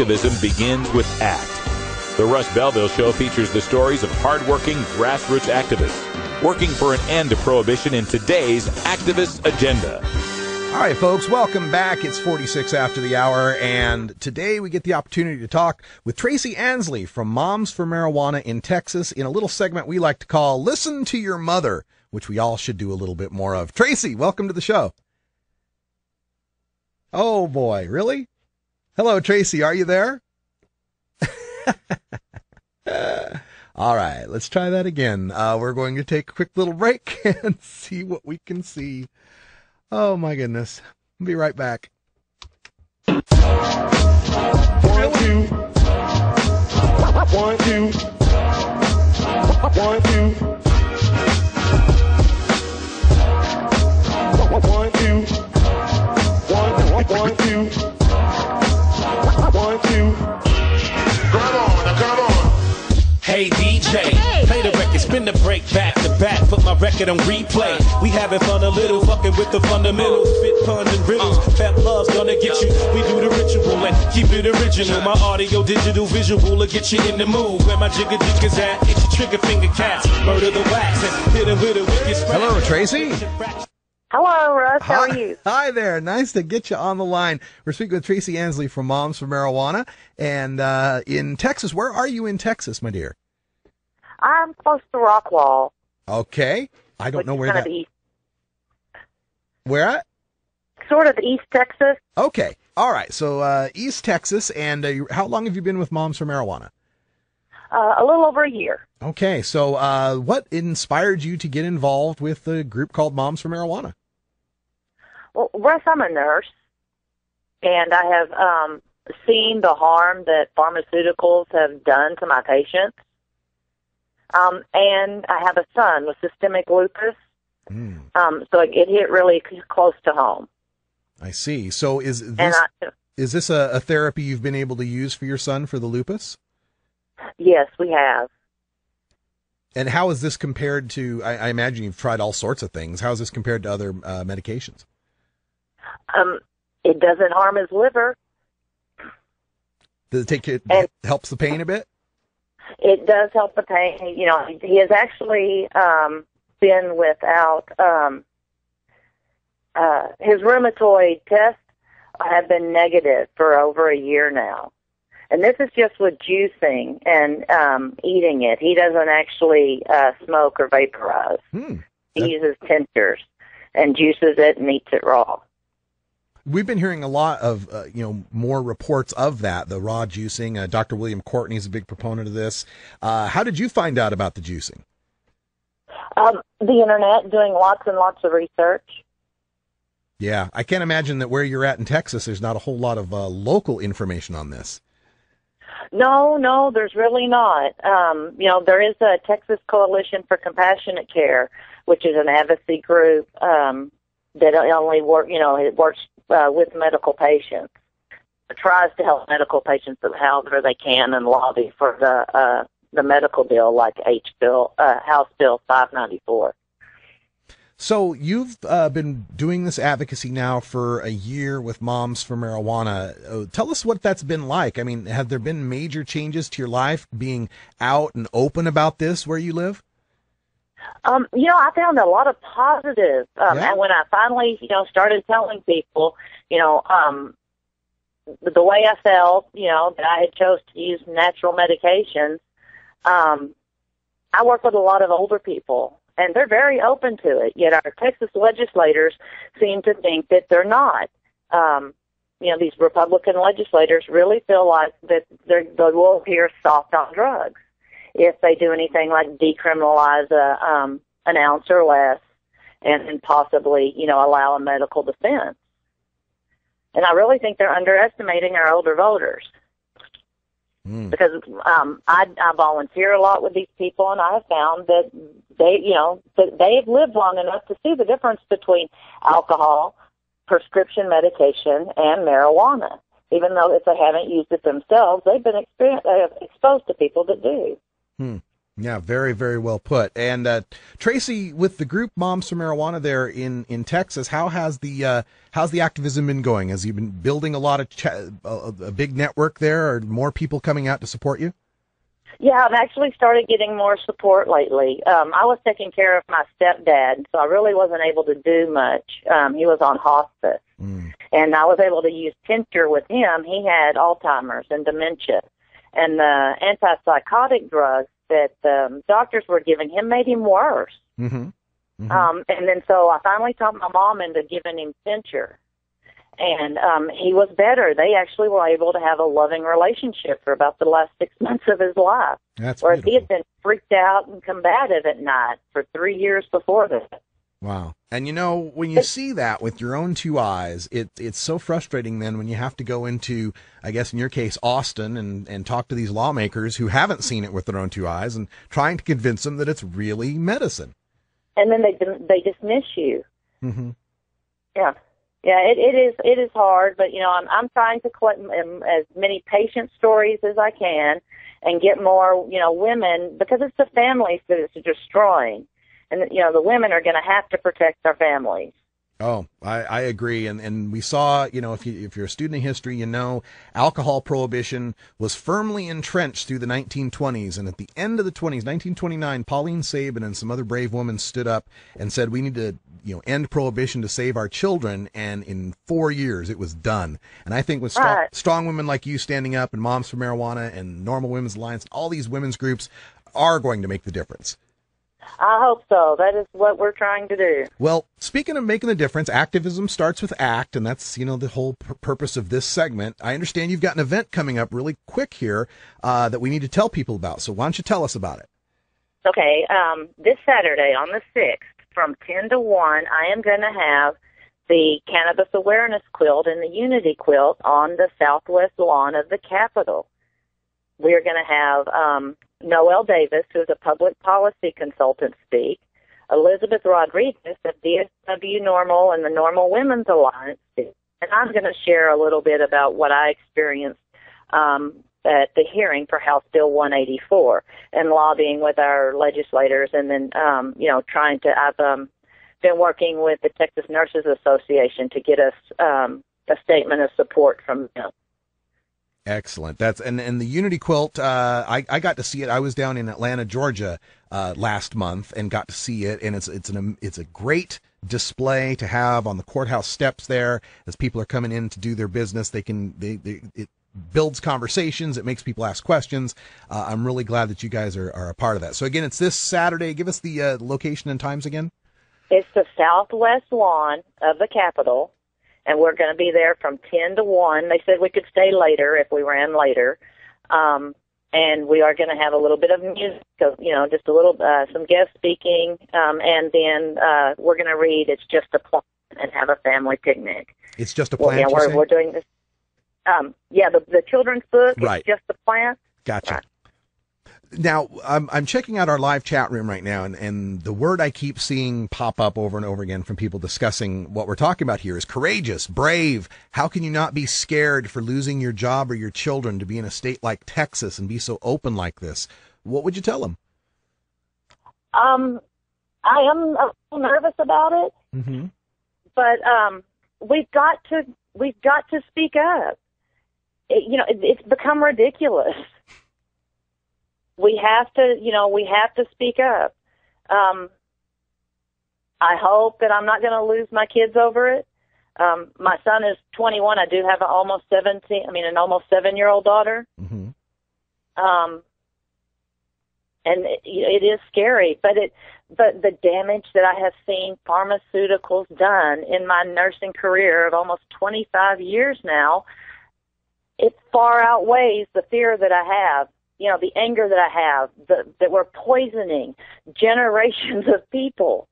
activism begins with ACT. The Russ Belville Show features the stories of hardworking grassroots activists working for an end to prohibition in today's activist agenda. All right, folks, welcome back. It's 46 after the hour, and today we get the opportunity to talk with Tracy Ansley from Moms for Marijuana in Texas in a little segment we like to call Listen to Your Mother, which we all should do a little bit more of. Tracy, welcome to the show. Oh, boy, really? Hello, Tracy, are you there? All right, let's try that again. We're going to take a quick little break and see what we can see. Oh, my goodness. I'll be right back. 1, 2. 1, 2. 1, 2. 1, 2. 1, 2. 1, 2. Come on. Hey DJ, play the record, spin the break back to back, put my record on replay. We having fun a little, fucking with the fundamentals, fit puns and riddles. Fat love's gonna get you. We do the ritual and keep it original. My audio, digital, visual will get you in the mood. Where my jigger dick is at, it's your trigger finger cats. Murder the wax and hit him with a wicked scratch. Hello, Tracy. Hello, Russ. How are you? Hi there. Nice to get you on the line. We're speaking with Tracy Ansley from Moms for Marijuana. And in Texas, where are you in Texas, my dear? I'm close to Rockwall. Okay. I don't know where that... Where at? Sort of East Texas. Okay. All right. So East Texas. And how long have you been with Moms for Marijuana? A little over a year. Okay. So what inspired you to get involved with the group called Moms for Marijuana? Well, Russ, I'm a nurse, and I have seen the harm that pharmaceuticals have done to my patients. And I have a son with systemic lupus, so it hit really close to home. I see. So is this a therapy you've been able to use for your son for the lupus? Yes, we have. And how is this compared to, I imagine you've tried all sorts of things. How is this compared to other medications? It doesn't harm his liver. Does it helps the pain a bit? It does help the pain. You know, he has actually been without his rheumatoid tests have been negative for over a year now. And this is just with juicing and eating it. He doesn't actually smoke or vaporize. He uses tinctures and juices it and eats it raw. We've been hearing a lot of, more reports of that, the raw juicing. Dr. William Courtney is a big proponent of this. How did you find out about the juicing? The internet, doing lots and lots of research. Yeah, I can't imagine that where you're at in Texas, there's not a whole lot of local information on this. No, there's really not. There is a Texas Coalition for Compassionate Care, which is an advocacy group that only it works with medical patients. It tries to help medical patients however they can and lobby for the medical bill, like House Bill 594. So you've been doing this advocacy now for a year with Moms for Marijuana. Tell us what that's been like. I mean, have there been major changes to your life being out and open about this where you live? I found a lot of positive. And when I finally, started telling people, the way I felt, that I had chose to use natural medications, I work with a lot of older people, and they're very open to it. Yet our Texas legislators seem to think that they're not. These Republican legislators really feel like that they will appear soft on drugs if they do anything like decriminalize an ounce or less and possibly, allow a medical defense. And I really think they're underestimating our older voters. Because I volunteer a lot with these people, and I have found that they've lived long enough to see the difference between alcohol, prescription medication, and marijuana. Even though if they haven't used it themselves, they've been exposed to people that do. Yeah, very, very well put. And Tracy, with the group Moms for Marijuana there in Texas, how's the activism been going? Has you been building a lot of a big network there, or more people coming out to support you? Yeah, I've actually started getting more support lately. I was taking care of my stepdad, so I really wasn't able to do much. He was on hospice, and I was able to use tincture with him. He had Alzheimer's and dementia, and the antipsychotic drugs that doctors were giving him made him worse. And then so I finally talked my mom into giving him tincture, and he was better. They actually were able to have a loving relationship for about the last 6 months of his life. That's whereas beautiful. he had been freaked out and combative at night for 3 years before that. Wow. And when you see that with your own two eyes, it's so frustrating then when you have to go into, I guess in your case, Austin and talk to these lawmakers who haven't seen it with their own two eyes and trying to convince them that it's really medicine. And then they dismiss you. Yeah. Yeah, it is hard, but I'm trying to collect as many patient stories as I can and get more women, because it's the families that it's destroying, and the women are going to have to protect their families. Oh, I agree. And we saw, if you're a student of history, alcohol prohibition was firmly entrenched through the 1920s. And at the end of the 20s, 1929, Pauline Sabin and some other brave women stood up and said, we need to, end prohibition to save our children. And in 4 years, it was done. And I think with strong women like you standing up, and Moms for Marijuana and Normal Women's Alliance, all these women's groups are going to make the difference. I hope so. That is what we're trying to do. Well, speaking of making the difference, activism starts with ACT, and that's, the whole purpose of this segment. I understand you've got an event coming up really quick here that we need to tell people about. So why don't you tell us about it? Okay. This Saturday on the 6th from 10 to 1, I am going to have the Cannabis Awareness Quilt and the Unity Quilt on the southwest lawn of the Capitol. We are going to have Noel Davis, who's a public policy consultant, speak, Elizabeth Rodriguez of DSW Normal and the Normal Women's Alliance speak, and I'm going to share a little bit about what I experienced at the hearing for House Bill 184 and lobbying with our legislators, and then I've been working with the Texas Nurses Association to get us a statement of support from them. Excellent. And the Unity Quilt, I got to see it. I was down in Atlanta, Georgia, last month and got to see it. And it's a great display to have on the courthouse steps there as people are coming in to do their business. It builds conversations. It makes people ask questions. I'm really glad that you guys are a part of that. So again, it's this Saturday. Give us the location and times again. It's the southwest lawn of the Capitol. And we're going to be there from 10 to 1. They said we could stay later if we ran later. And we are going to have a little bit of music, just a little, some guest speaking. And then we're going to read It's Just a Plant and have a family picnic. It's Just a Plant, we're doing this. The children's book, right. It's Just a Plant. Gotcha. Right. Now, I'm checking out our live chat room right now, and the word I keep seeing pop up over and over again from people discussing what we're talking about here is courageous, brave. How can you not be scared for losing your job or your children to be in a state like Texas and be so open like this? What would you tell them? I am a little nervous about it, but we've got to speak up. It's become ridiculous. We have to speak up. I hope that I'm not going to lose my kids over it. My son is 21. I do have an almost 7-year-old daughter. And it is scary, but the damage that I have seen pharmaceuticals done in my nursing career of almost 25 years now, it far outweighs the fear that I have. The anger that I have, that we're poisoning generations of people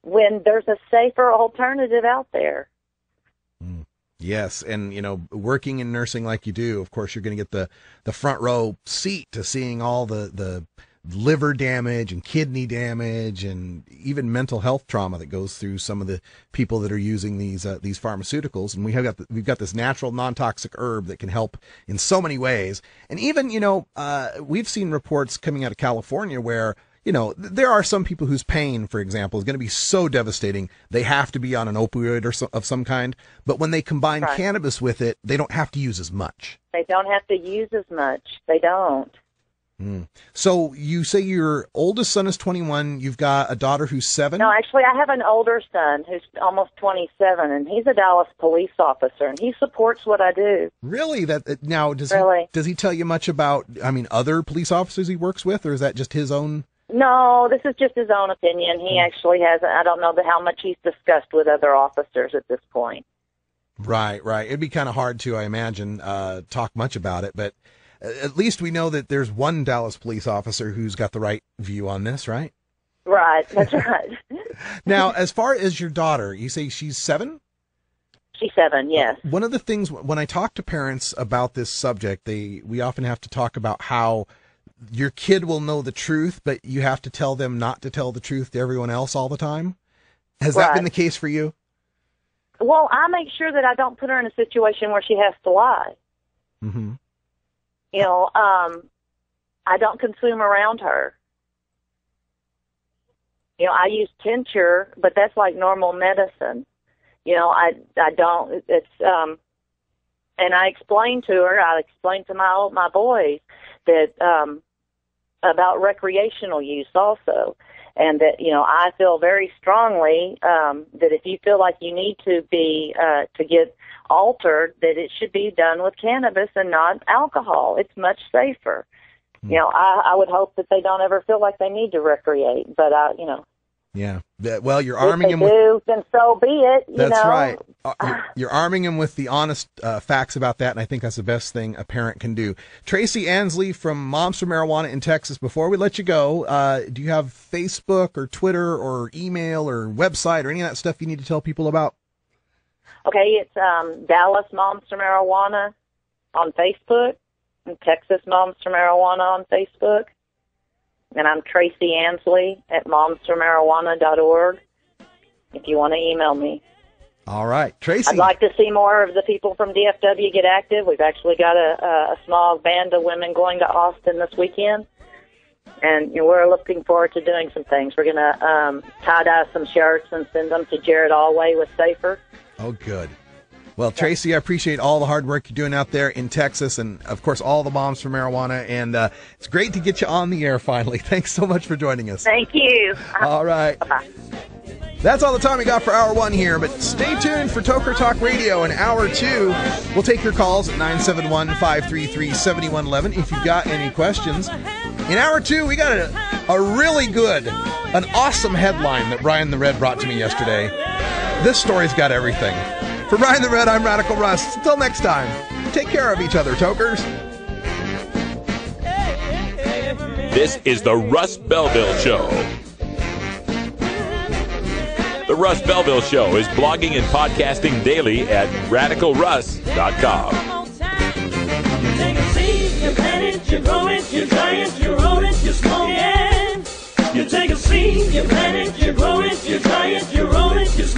when there's a safer alternative out there. Yes, and working in nursing like you do, of course, you're going to get the front row seat to seeing all the liver damage and kidney damage and even mental health trauma that goes through some of the people that are using these pharmaceuticals. And we've got this natural non-toxic herb that can help in so many ways. And even, we've seen reports coming out of California where, there are some people whose pain, for example, is going to be so devastating they have to be on an opioid of some kind. But when they combine cannabis with it, they don't have to use as much. They don't have to use as much. They don't. So you say your oldest son is 21. You've got a daughter who's 7? No, actually, I have an older son who's almost 27, and he's a Dallas police officer, and he supports what I do. Really? Now, does he tell you much about, other police officers he works with, or is that just his own? No, this is just his own opinion. He actually has, I don't know how much he's discussed with other officers at this point. Right. It'd be kind of hard to, I imagine, talk much about it, but at least we know that there's one Dallas police officer who's got the right view on this, right? Right, that's right. Now, as far as your daughter, you say she's 7? She's 7, yes. One of the things, when I talk to parents about this subject, we often have to talk about how your kid will know the truth, but you have to tell them not to tell the truth to everyone else all the time. Has that been the case for you? Well, I make sure that I don't put her in a situation where she has to lie. Mm-hmm. I don't consume around her. I use tincture, but that's like normal medicine. I don't, and I explained to her, I explained to my boys that, about recreational use also. And that, I feel very strongly, that if you feel like you need to be, to get altered, that it should be done with cannabis and not alcohol. It's much safer. I would hope that they don't ever feel like they need to recreate, but Yeah. Well, you're arming him with... then so be it. That's right. You're arming him with the honest facts about that, and I think that's the best thing a parent can do. Tracy Ansley from Moms for Marijuana in Texas, before we let you go, do you have Facebook or Twitter or email or website or any of that stuff you need to tell people about? Okay, it's Dallas Moms for Marijuana on Facebook and Texas Moms for Marijuana on Facebook. And I'm Tracy Ansley at momsformarijuana.org if you want to email me. All right. Tracy. I'd like to see more of the people from DFW get active. We've actually got a small band of women going to Austin this weekend. And we're looking forward to doing some things. We're going to tie-dye some shirts and send them to Jared Allway with Safer. Oh, good. Well, Tracy, I appreciate all the hard work you're doing out there in Texas and, of course, all the Moms for Marijuana. And it's great to get you on the air finally. Thanks so much for joining us. Thank you. All right. Bye-bye. That's all the time we got for Hour 1 here, but stay tuned for Toker Talk Radio in Hour 2. We'll take your calls at 971-533-7111 if you've got any questions. In Hour 2, we got a really good, an awesome headline that Brian the Red brought to me yesterday. This story's got everything. For Brian the Red, I'm Radical Russ. Until next time, take care of each other, Tokers. This is the Russ Belville Show. The Russ Belville Show is blogging and podcasting daily at radicalruss.com. You take a seed, you plant it, you grow it, you dry it, you roll it, you smoke it. You take a seed, you plant it, you grow it, you dry it, you roll it, you smoke it.